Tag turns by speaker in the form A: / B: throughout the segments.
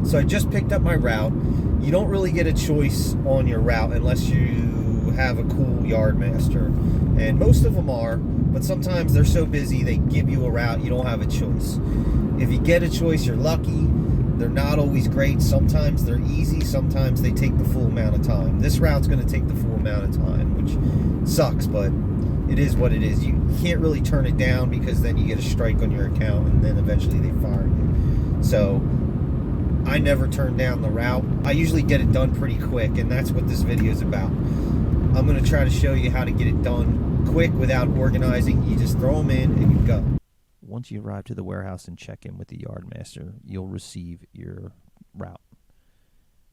A: So I just picked up my route. You don't really get a choice on your route unless you have a cool yard master. And most of them are, but sometimes they're so busy they give you a route, you don't have a choice. If you get a choice, you're lucky. They're not always great. Sometimes they're easy. Sometimes they take the full amount of time. This route's going to take the full amount of time, which sucks, but it is what it is. You can't really turn it down because then you get a strike on your account and then eventually they fire you. So I never turn down the route. I usually get it done pretty quick, and that's what this video is about. I'm going to try to show you how to get it done quick without organizing. You just throw them in and you go.
B: Once you arrive to the warehouse and check in with the yardmaster, you'll receive your route.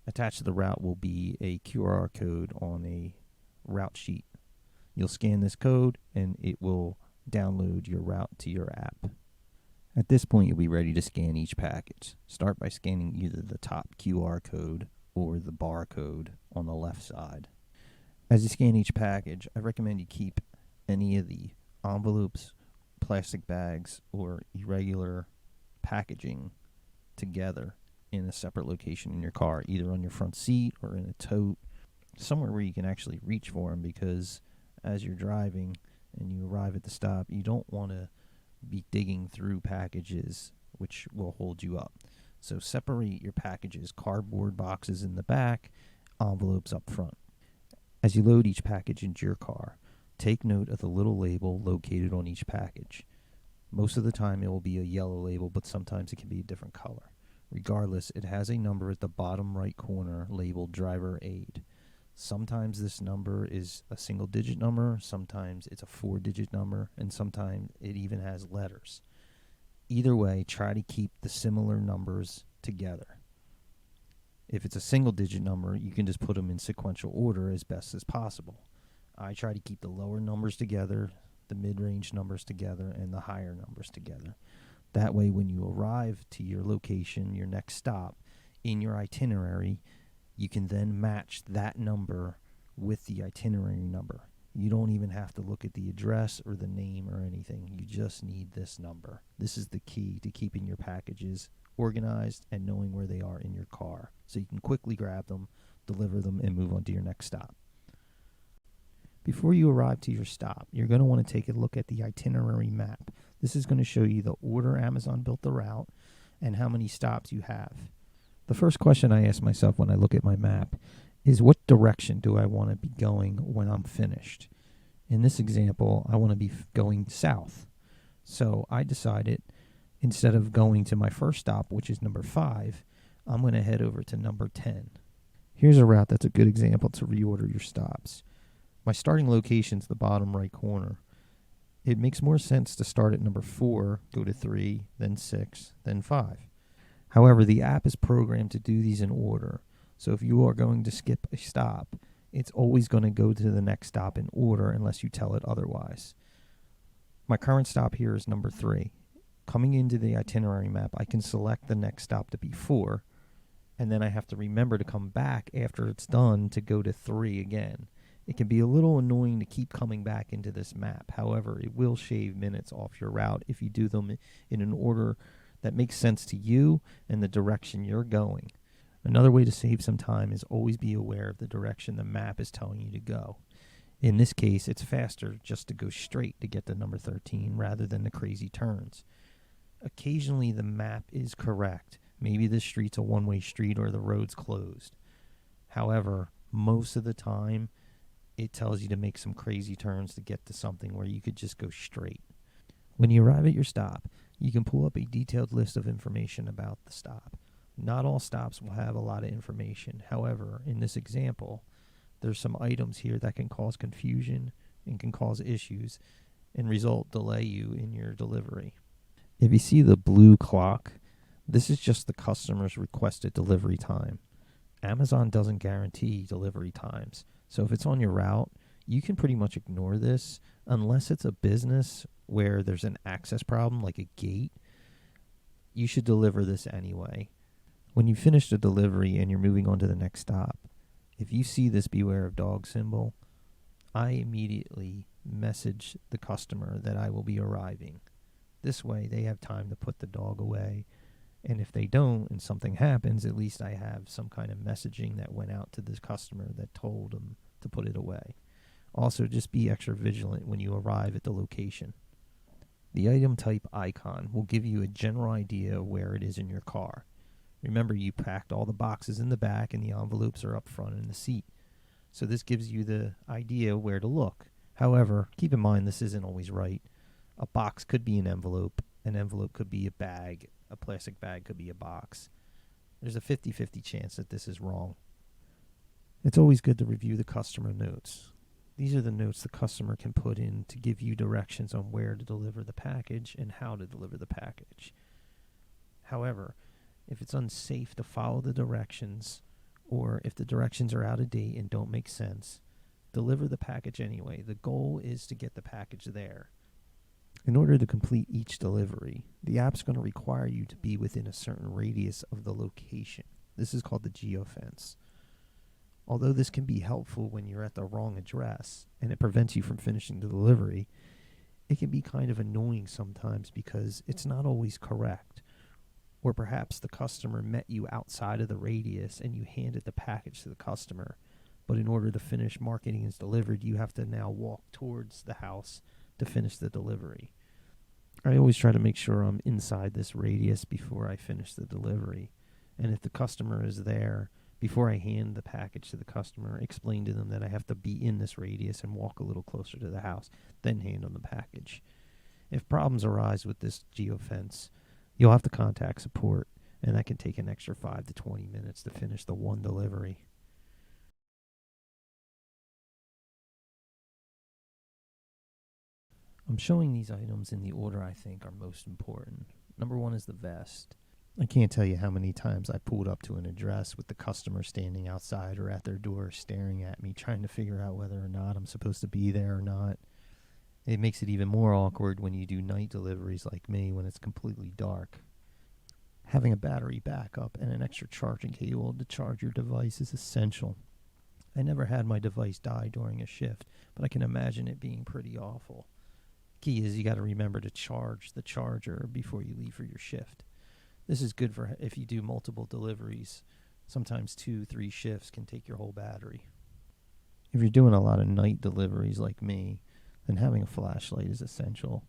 B: Attached to the route will be a QR code on a route sheet. You'll scan this code and it will download your route to your app. At this point, you'll be ready to scan each package. Start by scanning either the top QR code or the barcode on the left side. As you scan each package, I recommend you keep any of the envelopes, plastic bags, or irregular packaging together in a separate location in your car, either on your front seat or in a tote, somewhere where you can actually reach for them, because as you're driving and you arrive at the stop, you don't want to be digging through packages, which will hold you up. So separate your packages, cardboard boxes in the back, envelopes up front. As you load each package into your car, take note of the little label located on each package. Most of the time it will be a yellow label, but sometimes it can be a different color. Regardless, it has a number at the bottom right corner labeled driver aid. Sometimes this number is a single-digit number, sometimes it's a 4-digit number, and sometimes it even has letters. Either way, try to keep the similar numbers together. If it's a single-digit number, you can just put them in sequential order as best as possible. I try to keep the lower numbers together, the mid-range numbers together, and the higher numbers together. That way, when you arrive to your location, your next stop, in your itinerary, you can then match that number with the itinerary number. You don't even have to look at the address or the name or anything. You just need this number. This is the key to keeping your packages organized and knowing where they are in your car, so you can quickly grab them, deliver them, and move on to your next stop. Before you arrive to your stop, you're going to want to take a look at the itinerary map. This is going to show you the order Amazon built the route and how many stops you have. The first question I ask myself when I look at my map is, what direction do I want to be going when I'm finished? In this example, I want to be going south. So I decided, instead of going to my first stop, which is number 5, I'm going to head over to number 10. Here's a route that's a good example to reorder your stops. My starting location is the bottom right corner. It makes more sense to start at number 4, go to 3, then 6, then 5. However, the app is programmed to do these in order. So if you are going to skip a stop, it's always going to go to the next stop in order unless you tell it otherwise. My current stop here is number 3. Coming into the itinerary map, I can select the next stop to be 4, and then I have to remember to come back after it's done to go to 3 again. It can be a little annoying to keep coming back into this map. However, it will shave minutes off your route if you do them in an order that makes sense to you and the direction you're going. Another way to save some time is always be aware of the direction the map is telling you to go. In this case, it's faster just to go straight to get to number 13 rather than the crazy turns. Occasionally, the map is correct. Maybe the street's a one-way street or the road's closed. However, most of the time, it tells you to make some crazy turns to get to something where you could just go straight. When you arrive at your stop, you can pull up a detailed list of information about the stop. Not all stops will have a lot of information. However, in this example, there's some items here that can cause confusion and can cause issues and delay you in your delivery. If you see the blue clock, this is just the customer's requested delivery time. Amazon doesn't guarantee delivery times. So if it's on your route, you can pretty much ignore this unless it's a business where there's an access problem like a gate. You should deliver this anyway. When you finish the delivery and you're moving on to the next stop, if you see this beware of dog symbol, I immediately message the customer that I will be arriving. This way they have time to put the dog away And if they don't and something happens, at least I have some kind of messaging that went out to this customer that told them to put it away. Also, just be extra vigilant when you arrive at the location. The item type icon will give you a general idea of where it is in your car. Remember, you packed all the boxes in the back and the envelopes are up front in the seat. So this gives you the idea where to look. However, keep in mind this isn't always right. A box could be an envelope could be a bag, a plastic bag could be a box. There's a 50-50 chance that this is wrong. It's always good to review the customer notes. These are the notes the customer can put in to give you directions on where to deliver the package and how to deliver the package. However, if it's unsafe to follow the directions, or if the directions are out of date and don't make sense, deliver the package anyway. The goal is to get the package there. In order to complete each delivery, the app's going to require you to be within a certain radius of the location. This is called the geofence. Although this can be helpful when you're at the wrong address and it prevents you from finishing the delivery, it can be kind of annoying sometimes because it's not always correct. Or perhaps the customer met you outside of the radius and you handed the package to the customer, but in order to finish marketing as delivered, you have to now walk towards the house to finish the delivery. I always try to make sure I'm inside this radius before I finish the delivery. And if the customer is there, before I hand the package to the customer, explain to them that I have to be in this radius and walk a little closer to the house, then hand them the package. If problems arise with this geofence, you'll have to contact support, and that can take an extra 5 to 20 minutes to finish the one delivery. I'm showing these items in the order I think are most important. Number 1 is the vest. I can't tell you how many times I pulled up to an address with the customer standing outside or at their door staring at me, trying to figure out whether or not I'm supposed to be there or not. It makes it even more awkward when you do night deliveries like me when it's completely dark. Having a battery backup and an extra charging cable to charge your device is essential. I never had my device die during a shift, but I can imagine it being pretty awful. Key is you got to remember to charge the charger before you leave for your shift. This is good for if you do multiple deliveries. Sometimes 2-3 shifts can take your whole battery. If you're doing a lot of night deliveries like me, then having a flashlight is essential.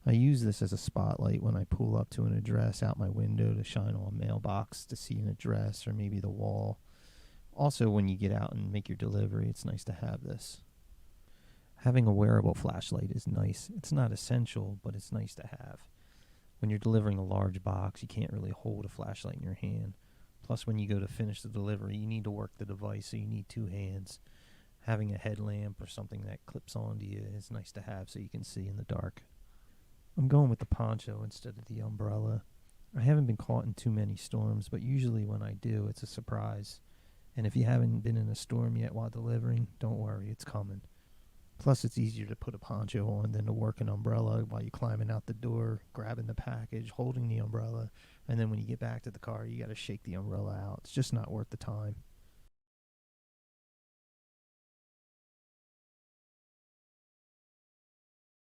B: I use this as a spotlight when I pull up to an address out my window to shine on a mailbox to see an address or maybe the wall. Also, when you get out and make your delivery, it's nice to have this. Having a wearable flashlight is nice. It's not essential, but it's nice to have. When you're delivering a large box, you can't really hold a flashlight in your hand. Plus, when you go to finish the delivery, you need to work the device, so you need 2 hands. Having a headlamp or something that clips onto you is nice to have so you can see in the dark. I'm going with the poncho instead of the umbrella. I haven't been caught in too many storms, but usually when I do, it's a surprise. And if you haven't been in a storm yet while delivering, don't worry, it's coming. Plus, it's easier to put a poncho on than to work an umbrella while you're climbing out the door, grabbing the package, holding the umbrella, and then when you get back to the car, you got to shake the umbrella out. It's just not worth the time.